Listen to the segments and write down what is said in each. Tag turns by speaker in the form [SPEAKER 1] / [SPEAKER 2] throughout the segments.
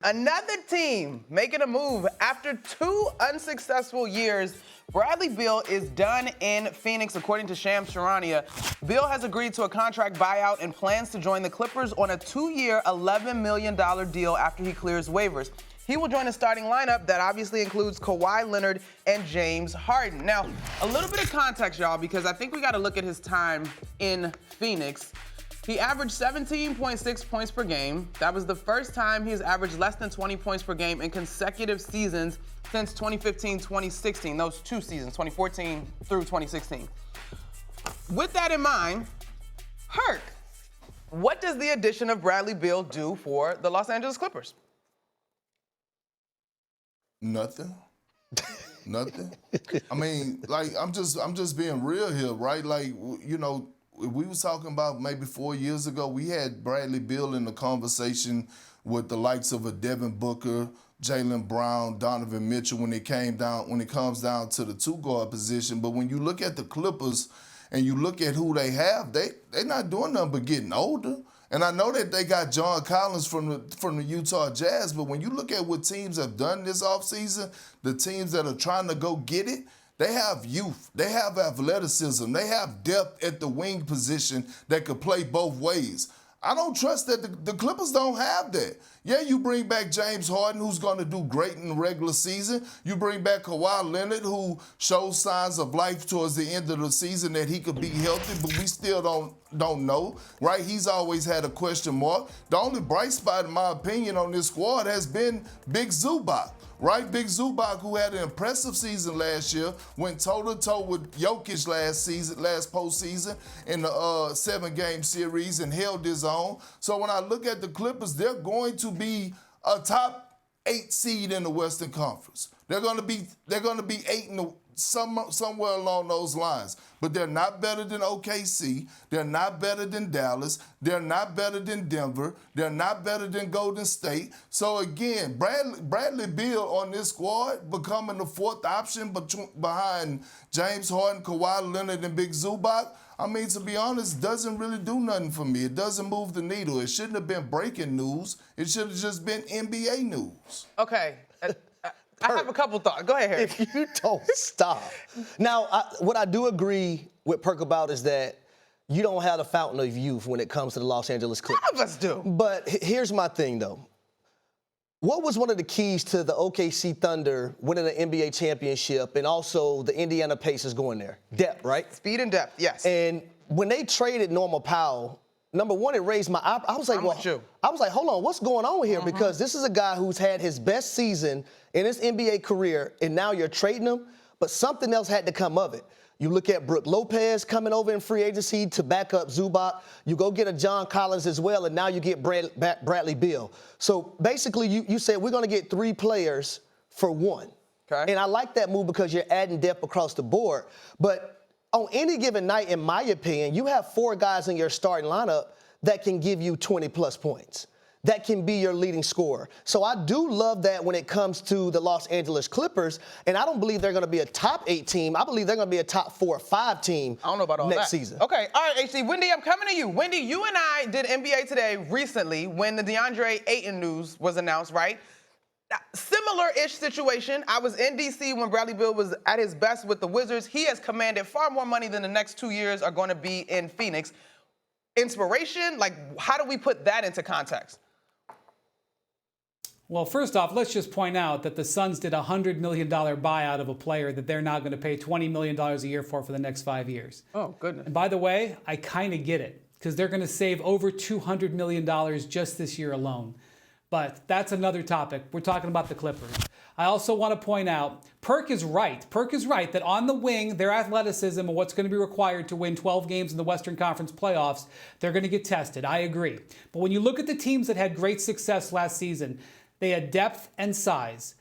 [SPEAKER 1] Another team making a move after 2 unsuccessful years. Bradley Beal is done in Phoenix, according to Shams Charania. Beal has agreed to a contract buyout and plans to join the Clippers on a 2-year, $11 million deal after he clears waivers. He will join a starting lineup that obviously includes Kawhi Leonard and James Harden. Now, a little bit of context, y'all, because I think we got to look at his time in Phoenix. He averaged 17.6 points per game. That was the first time he's averaged less than 20 points per game in consecutive seasons since 2015-2016, those 2 seasons, 2014 through 2016. With that in mind, Herc, what does the addition of Bradley Beal do for the Los Angeles Clippers?
[SPEAKER 2] Nothing. Nothing. I mean, like, I'm just being real here, right? Like, you know, we was talking about maybe 4 years ago, we had Bradley Beal in the conversation with the likes of a Devin Booker, Jaylen Brown, Donovan Mitchell when it comes down to the 2-guard position. But when you look at the Clippers and you look at who they have, they're not doing nothing but getting older. And I know that they got John Collins from the Utah Jazz, but when you look at what teams have done this offseason, the teams that are trying to go get it, they have youth, they have athleticism, they have depth at the wing position that could play both ways. I don't trust that the Clippers don't have that. Yeah, you bring back James Harden, who's going to do great in the regular season. You bring back Kawhi Leonard, who shows signs of life towards the end of the season that he could be healthy, but we still don't know, right? He's always had a question mark. The only bright spot, in my opinion, on this squad has been Big Zubac. Right, Big Zubac, who had an impressive season last year, went toe-to-toe with Jokic last postseason in the 7-game series and held his own. So when I look at the Clippers, they're going to be a top 8 seed in the Western Conference. They're going to be 8 somewhere along those lines. But they're not better than OKC. They're not better than Dallas. They're not better than Denver. They're not better than Golden State. So again, Bradley Beal on this squad becoming the 4th option behind James Harden, Kawhi Leonard, and Big Zubac, I mean, to be honest, doesn't really do nothing for me. It doesn't move the needle. It shouldn't have been breaking news. It should have just been NBA news.
[SPEAKER 1] Okay. I have a couple thoughts. Go ahead, Harry.
[SPEAKER 3] If you don't stop. Now, what I do agree with Perk about is that you don't have the fountain of youth when it comes to the Los Angeles Clippers.
[SPEAKER 1] None of us do.
[SPEAKER 3] But here's my thing, though. What was one of the keys to the OKC Thunder winning the NBA championship and also the Indiana Pacers going there? Depth, right?
[SPEAKER 1] Speed and depth, yes.
[SPEAKER 3] And when they traded Norman Powell, number one, it raised my eye. I was like, hold on, what's going on here? Because this is a guy who's had his best season in his NBA career, and now you're trading him, but something else had to come of it. You look at Brook Lopez coming over in free agency to back up Zubac. You go get a John Collins as well, and now you get Bradley Beal. So basically, you said we're going to get 3 players for 1. Okay. And I like that move because you're adding depth across the board. But on any given night, in my opinion, you have 4 guys in your starting lineup that can give you 20-plus points. That can be your leading scorer. So I do love that when it comes to the Los Angeles Clippers, and I don't believe they're going to be a top 8 team. I believe they're going to be a top 4 or 5 team
[SPEAKER 1] I don't know about all
[SPEAKER 3] next
[SPEAKER 1] that.
[SPEAKER 3] season.
[SPEAKER 1] Okay, all right, HC. Wendy, I'm coming to you. Wendy, you and I did NBA Today recently when the DeAndre Ayton news was announced, right? Similar-ish situation. I was in D.C. when Bradley Beal was at his best with the Wizards. He has commanded far more money than the next 2 years are going to be in Phoenix. Inspiration? Like, how do we put that into context?
[SPEAKER 4] Well, first off, let's just point out that the Suns did a $100 million buyout of a player that they're now going to pay $20 million a year for the next 5 years.
[SPEAKER 1] Oh, goodness.
[SPEAKER 4] And by the way, I kind of get it because they're going to save over $200 million just this year alone. But that's another topic. We're talking about the Clippers. I also want to point out, Perk is right. Perk is right that on the wing, their athleticism and what's going to be required to win 12 games in the Western Conference playoffs, they're going to get tested. I agree. But when you look at the teams that had great success last season, they had depth and size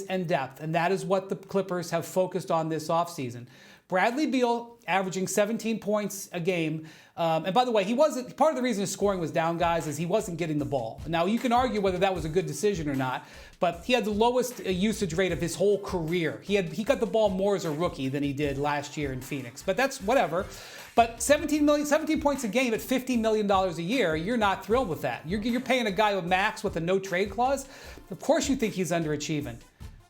[SPEAKER 4] and depth, and that is what the Clippers have focused on this offseason. Bradley Beal averaging 17 points a game. And by the way, he wasn't, part of the reason his scoring was down, guys, is he wasn't getting the ball. Now, you can argue whether that was a good decision or not, but he had the lowest usage rate of his whole career. He got the ball more as a rookie than he did last year in Phoenix, but that's whatever. But 17 points a game at $50 million a year, you're not thrilled with that. You're paying a guy with max with a no trade clause. Of course you think he's underachieving.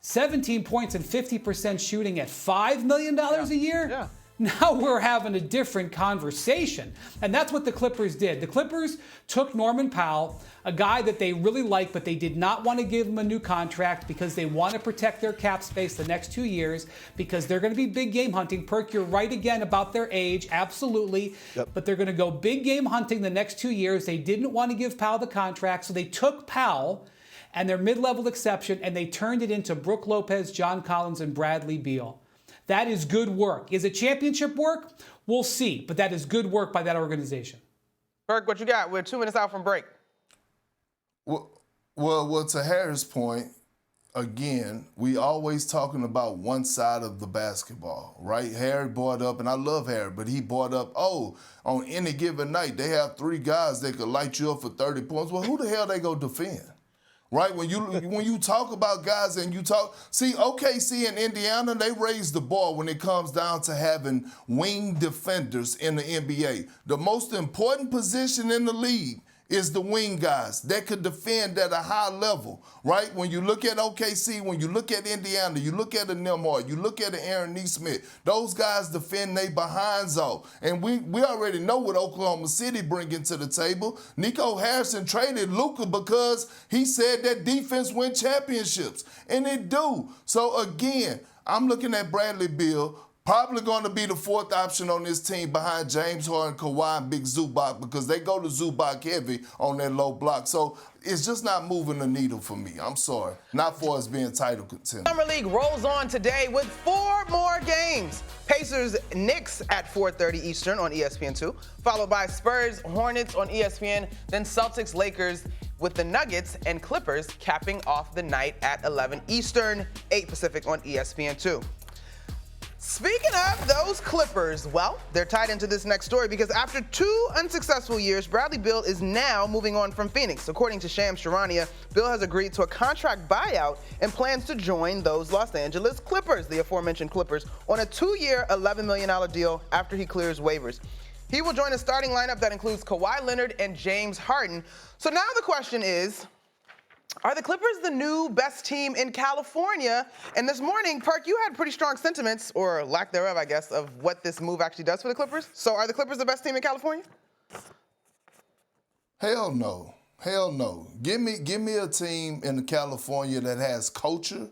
[SPEAKER 4] 17 points and 50% shooting at $5 million a year?
[SPEAKER 1] Yeah.
[SPEAKER 4] Now we're having a different conversation. And that's what the Clippers did. The Clippers took Norman Powell, a guy that they really like, but they did not want to give him a new contract because they want to protect their cap space the next 2 years because they're going to be big game hunting. Perk, you're right again about their age, absolutely. Yep. But they're going to go big game hunting the next 2 years. They didn't want to give Powell the contract, so they took Powell and their mid-level exception, and they turned it into Brook Lopez, John Collins, and Bradley Beal. That is good work. Is it championship work? We'll see, but that is good work by that organization.
[SPEAKER 1] Perk, what you got? We're 2 minutes out from break.
[SPEAKER 2] Well, to Harris' point, again, we always talking about one side of the basketball, right? Harry brought up, and I love Harry, but he brought up, on any given night, they have 3 guys that could light you up for 30 points. Well, who the hell they go defend? Right, when you talk about guys and you talk, see, OKC and Indiana, they raise the bar when it comes down to having wing defenders in the NBA. The most important position in the league is the wing guys that could defend at a high level, right? When you look at OKC, when you look at Indiana, you look at a Nembhard, you look at an Aaron Nesmith, those guys defend they behinds off. And we already know what Oklahoma City bringing to the table. Nico Harrison traded Luka because he said that defense win championships, and it do. So again, I'm looking at Bradley Beal, probably going to be the 4th option on this team behind James Harden, Kawhi, and Big Zubac because they go to Zubac heavy on that low block. So it's just not moving the needle for me. I'm sorry. Not for us being title contenders.
[SPEAKER 1] Summer League rolls on today with 4 more games. Pacers Knicks at 4:30 Eastern on ESPN2, followed by Spurs Hornets on ESPN, then Celtics Lakers with the Nuggets and Clippers capping off the night at 11 Eastern, 8 Pacific on ESPN2. Speaking of those Clippers, well, they're tied into this next story because after 2 unsuccessful years, Bradley Beal is now moving on from Phoenix. According to Shams Charania, Beal has agreed to a contract buyout and plans to join those Los Angeles Clippers, the aforementioned Clippers, on a 2-year, $11 million deal after he clears waivers. He will join a starting lineup that includes Kawhi Leonard and James Harden. So now the question is, are the Clippers the new best team in California? And this morning, Perk, you had pretty strong sentiments, or lack thereof, I guess, of what this move actually does for the Clippers. So are the Clippers the best team in California?
[SPEAKER 2] Hell no. Hell no. Give me a team in California that has culture,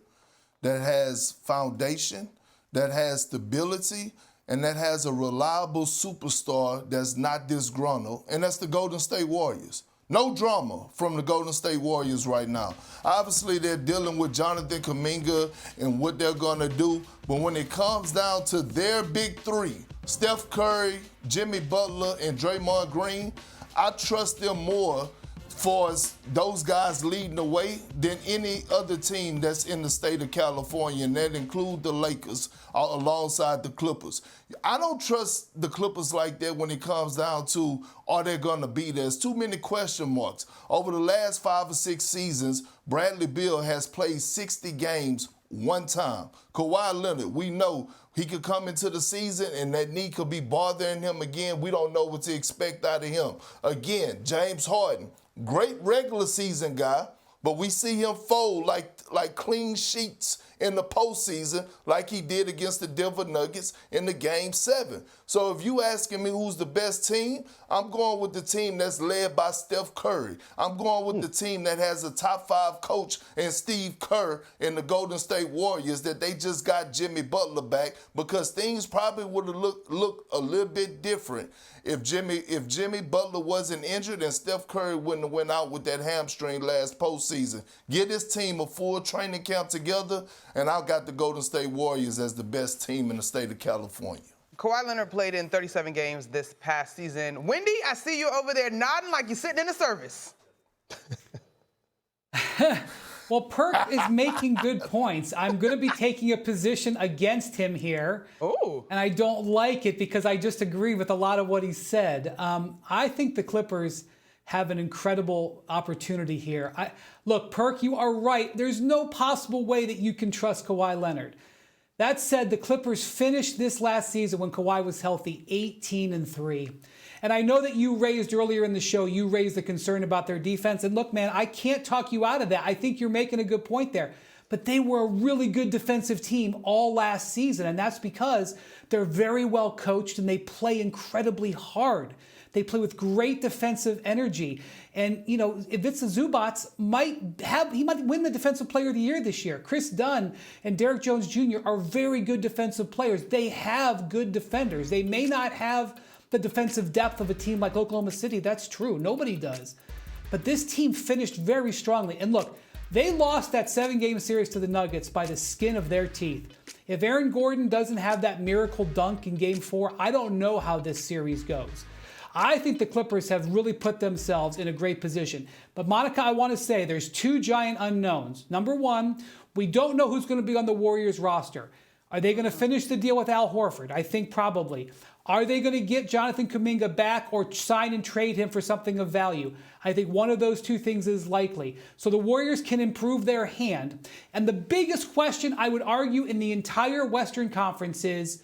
[SPEAKER 2] that has foundation, that has stability, and that has a reliable superstar that's not disgruntled, and that's the Golden State Warriors. No drama from the Golden State Warriors right now. Obviously, they're dealing with Jonathan Kuminga and what they're going to do. But when it comes down to their big 3, Steph Curry, Jimmy Butler, and Draymond Green, I trust them more for those guys leading the way than any other team that's in the state of California, and that include the Lakers alongside the Clippers. I don't trust the Clippers like that when it comes down to are they going to be there. There's too many question marks. Over the last 5 or 6 seasons, Bradley Beal has played 60 games one time. Kawhi Leonard, we know he could come into the season and that knee could be bothering him again. We don't know what to expect out of him. Again, James Harden, great regular season guy, but we see him fold like clean sheets in the postseason like he did against the Denver Nuggets in the Game 7. So if you asking me who's the best team, I'm going with the team that's led by Steph Curry. I'm going with the team that has a top 5 coach and Steve Kerr in the Golden State Warriors that they just got Jimmy Butler back because things probably would have looked a little bit different if Jimmy Butler wasn't injured and Steph Curry wouldn't have went out with that hamstring last postseason. Get this team a full training camp together, and I got the Golden State Warriors as the best team in the state of California.
[SPEAKER 1] Kawhi Leonard played in 37 games this past season. Wendy, I see you over there nodding like you're sitting in the service.
[SPEAKER 4] Well, Perk is making good points. I'm going to be taking a position against him here.
[SPEAKER 1] Ooh.
[SPEAKER 4] And I don't like it because I just agree with a lot of what he said. I think the Clippers have an incredible opportunity here. Look, Perk, you are right. There's no possible way that you can trust Kawhi Leonard. That said, the Clippers finished this last season when Kawhi was healthy 18-3. And I know that you raised earlier in the show, you raised the concern about their defense. And look, man, I can't talk you out of that. I think you're making a good point there. But they were a really good defensive team all last season. And that's because they're very well coached and they play incredibly hard. They play with great defensive energy. And, you know, Ivica Zubac might win the Defensive Player of the Year this year. Chris Dunn and Derrick Jones Jr. are very good defensive players. They have good defenders. They may not have the defensive depth of a team like Oklahoma City. That's true. Nobody does. But this team finished very strongly. And look, they lost that 7-game series to the Nuggets by the skin of their teeth. If Aaron Gordon doesn't have that miracle dunk in Game 4, I don't know how this series goes. I think the Clippers have really put themselves in a great position. But Monica, I want to say there's two giant unknowns. Number one, we don't know who's going to be on the Warriors roster. Are they going to finish the deal with Al Horford? I think probably. Are they going to get Jonathan Kuminga back or sign and trade him for something of value? I think one of those two things is likely. So the Warriors can improve their hand. And the biggest question I would argue in the entire Western Conference is,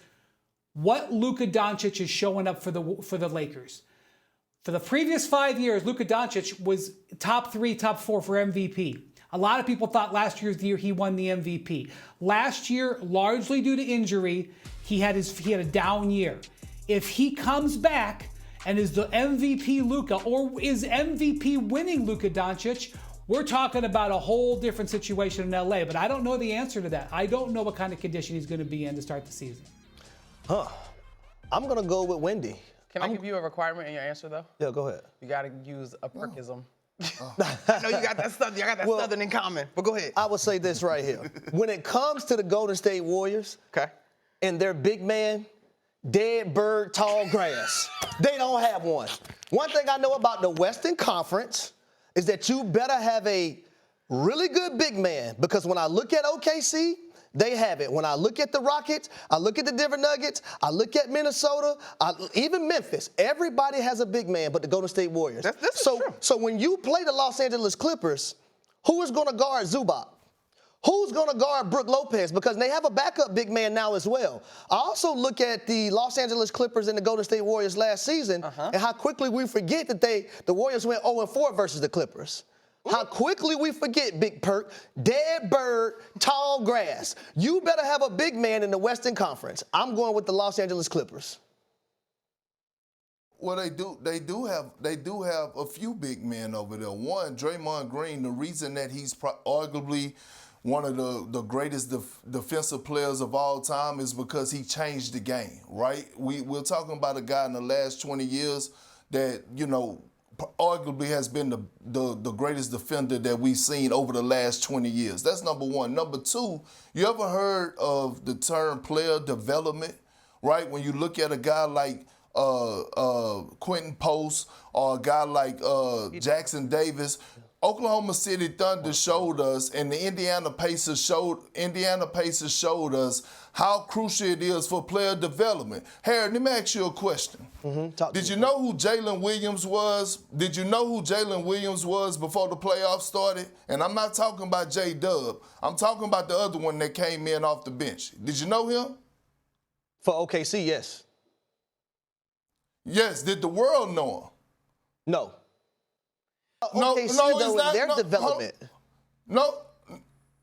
[SPEAKER 4] what Luka Doncic is showing up for the Lakers. For the previous 5 years, Luka Doncic was top 3, top 4 for MVP. A lot of people thought last year's the year he won the MVP. Last year, largely due to injury, he had a down year. If he comes back and is the MVP Luka, or is MVP winning Luka Doncic, we're talking about a whole different situation in LA. But I don't know the answer to that. I don't know what kind of condition he's going to be in to start the season.
[SPEAKER 3] I'm going to go with Wendy.
[SPEAKER 1] Can I give you a requirement in your answer, though?
[SPEAKER 3] Yeah, go ahead.
[SPEAKER 1] You got to use a Perkism. I know you got that Southern, Southern in common, but go ahead.
[SPEAKER 3] I would say this right here. When it comes to the Golden State Warriors and their big man, dead bird, tall grass, they don't have one. One thing I know about the Western Conference is that you better have a really good big man, because when I look at OKC, they have it. When I look at the Rockets, I look at the Denver Nuggets, I look at Minnesota, even Memphis. Everybody has a big man but the Golden State Warriors.
[SPEAKER 1] This is true.
[SPEAKER 3] So when you play the Los Angeles Clippers, who is going to guard Zubac? Who's going to guard Brook Lopez? Because they have a backup big man now as well. I also look at the Los Angeles Clippers and the Golden State Warriors last season and how quickly we forget that the Warriors went 0-4 versus the Clippers. How quickly we forget, Big Perk, dead bird, tall grass. You better have a big man in the Western Conference. I'm going with the Los Angeles Clippers.
[SPEAKER 2] Well, they do have a few big men over there. One, Draymond Green. The reason that he's arguably one of the greatest defensive players of all time is because he changed the game. Right? We're talking about a guy in the last 20 years that, you know, arguably has been the greatest defender that we've seen over the last 20 years. That's number one. Number two, you ever heard of the term player development, right? When you look at a guy like Quentin Post or a guy like Jackson Davis, Oklahoma City Thunder showed us, and the Indiana Pacers showed us how crucial it is for player development. Harry, let me ask you a question. Did you know who Jalen Williams was? Did you know who Jalen Williams was before the playoffs started? And I'm not talking about J-Dub. I'm talking about the other one that came in off the bench. Did you know him?
[SPEAKER 3] For OKC, yes.
[SPEAKER 2] Yes. Did the world know him?
[SPEAKER 3] No.
[SPEAKER 2] No,
[SPEAKER 3] OKC,
[SPEAKER 2] no,
[SPEAKER 3] though,
[SPEAKER 2] it's not.
[SPEAKER 3] their
[SPEAKER 2] No,
[SPEAKER 3] development.
[SPEAKER 2] No.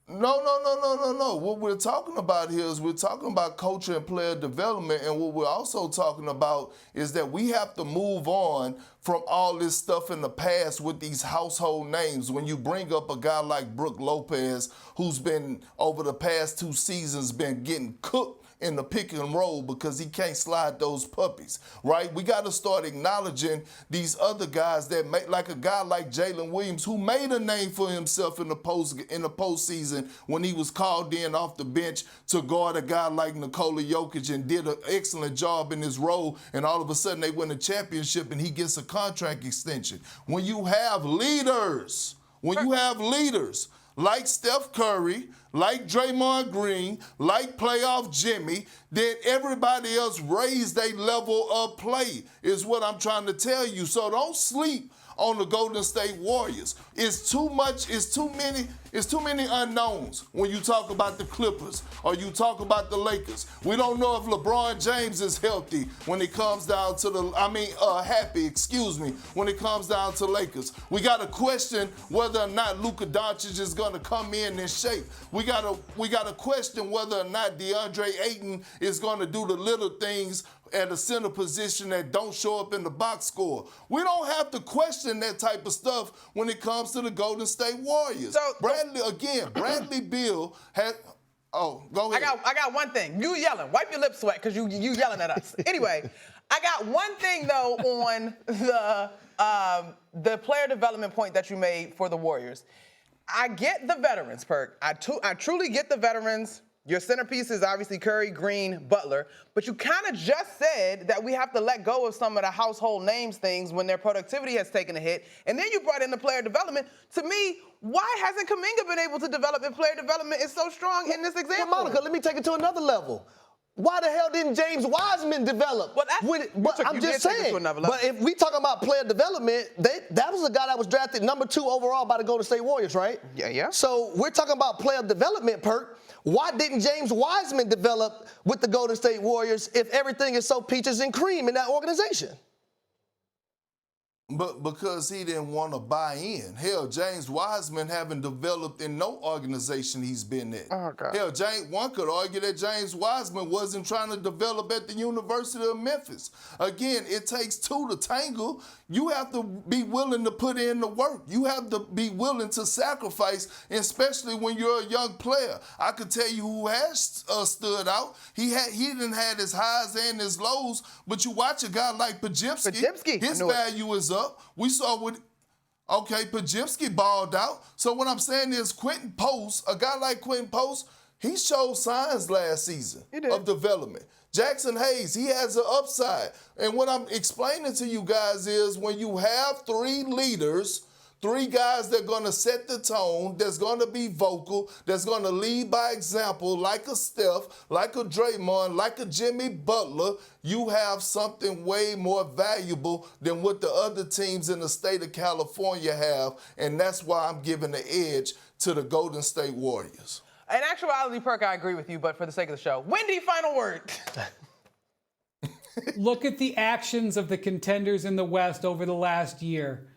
[SPEAKER 2] What we're talking about here is we're talking about culture and player development, and what we're also talking about is that we have to move on from all this stuff in the past with these household names. When you bring up a guy like Brook Lopez, who's been, over the past 2 seasons, been getting cooked in the pick and roll because he can't slide those puppies, right? We got to start acknowledging these other guys that make, like a guy like Jalen Williams, who made a name for himself in the postseason when he was called in off the bench to guard a guy like Nikola Jokic and did an excellent job in his role, and all of a sudden they win a championship and he gets a contract extension. When you have leaders, like Steph Curry, like Draymond Green, like playoff Jimmy, then everybody else raise their level of play, is what I'm trying to tell you. So don't sleep on the Golden State Warriors. It's too many unknowns when you talk about the Clippers or you talk about the Lakers. We don't know if LeBron James is healthy when it comes down to when it comes down to Lakers. We got to question whether or not Luka Doncic is going to come in shape. We got to question whether or not DeAndre Ayton is going to do the little things at a center position that don't show up in the box score. We don't have to question that type of stuff when it comes to the Golden State Warriors. Bradley Beal had. Oh, go ahead.
[SPEAKER 1] I got one thing. You yelling. Wipe your lip sweat because you yelling at us. Anyway, I got one thing though on the player development point that you made for the Warriors. I get the veterans, Perk. I truly get the veterans. Your centerpiece is obviously Curry, Green, Butler, but you kind of just said that we have to let go of some of the household names things when their productivity has taken a hit, and then you brought in the player development. To me, why hasn't Kuminga been able to develop if player development is so strong in this example?
[SPEAKER 3] Well, Monica, let me take it to another level. Why the hell didn't James Wiseman develop?
[SPEAKER 1] Well,
[SPEAKER 3] I'm just saying. But if we talking about player development, that was a guy that was drafted number 2 overall by the Golden State Warriors, right?
[SPEAKER 1] Yeah.
[SPEAKER 3] So we're talking about player development, Perk. Why didn't James Wiseman develop with the Golden State Warriors if everything is so peaches and cream in that organization?
[SPEAKER 2] But because he didn't want to buy in. Hell, James Wiseman haven't developed in no organization he's been in.
[SPEAKER 1] Oh, God.
[SPEAKER 2] Hell, one could argue that James Wiseman wasn't trying to develop at the University of Memphis. Again, it takes 2 to tangle. You have to be willing to put in the work. You have to be willing to sacrifice, especially when you're a young player. I could tell you who has stood out. He didn't have his highs and his lows, but you watch a guy like Podziemski. His value is up. We saw Podziemski balled out. So what I'm saying is Quentin Post, a guy like Quentin Post, he showed signs last season of development. Jackson Hayes, he has an upside. And what I'm explaining to you guys is when you have 3 leaders, 3 guys that are going to set the tone, that's going to be vocal, that's going to lead by example, like a Steph, like a Draymond, like a Jimmy Butler, you have something way more valuable than what the other teams in the state of California have, and that's why I'm giving the edge to the Golden State Warriors.
[SPEAKER 1] In actuality, Perk, I agree with you, but for the sake of the show, Wendy, final word.
[SPEAKER 4] Look at the actions of the contenders in the West over the last year.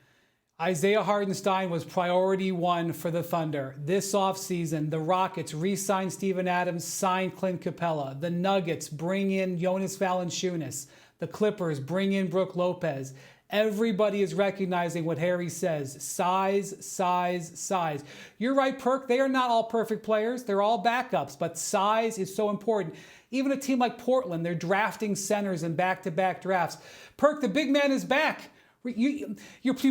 [SPEAKER 4] Isaiah Hartenstein was priority 1 for the Thunder. This offseason, the Rockets re-signed Steven Adams, signed Clint Capella. The Nuggets bring in Jonas Valanciunas. The Clippers bring in Brook Lopez. Everybody is recognizing what Harry says. Size, size, size. You're right, Perk. They are not all perfect players. They're all backups, but size is so important. Even a team like Portland, they're drafting centers in back-to-back drafts. Perk, the big man is back. You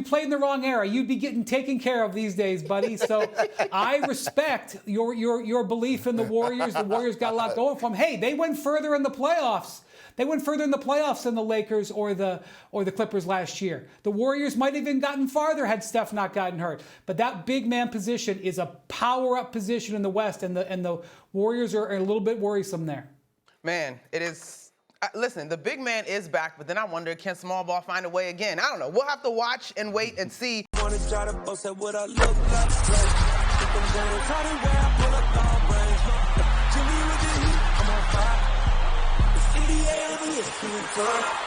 [SPEAKER 4] played in the wrong era. You'd be getting taken care of these days, buddy. So I respect your belief in the Warriors. The Warriors got a lot going for them. Hey, they went further in the playoffs. They went further in the playoffs than the Lakers or the Clippers last year. The Warriors might have even gotten farther had Steph not gotten hurt. But that big man position is a power-up position in the West, and the Warriors are a little bit worrisome there.
[SPEAKER 1] Man, it is. Listen, the big man is back, but then I wonder, can small ball find a way again? I don't know. We'll have to watch and wait and see.
[SPEAKER 5] Wanna try to boast at what I look like. Keep them going, try to wear, I pull up long range. Jimmy with the heat, I'm on fire. The city, yeah, I'm here,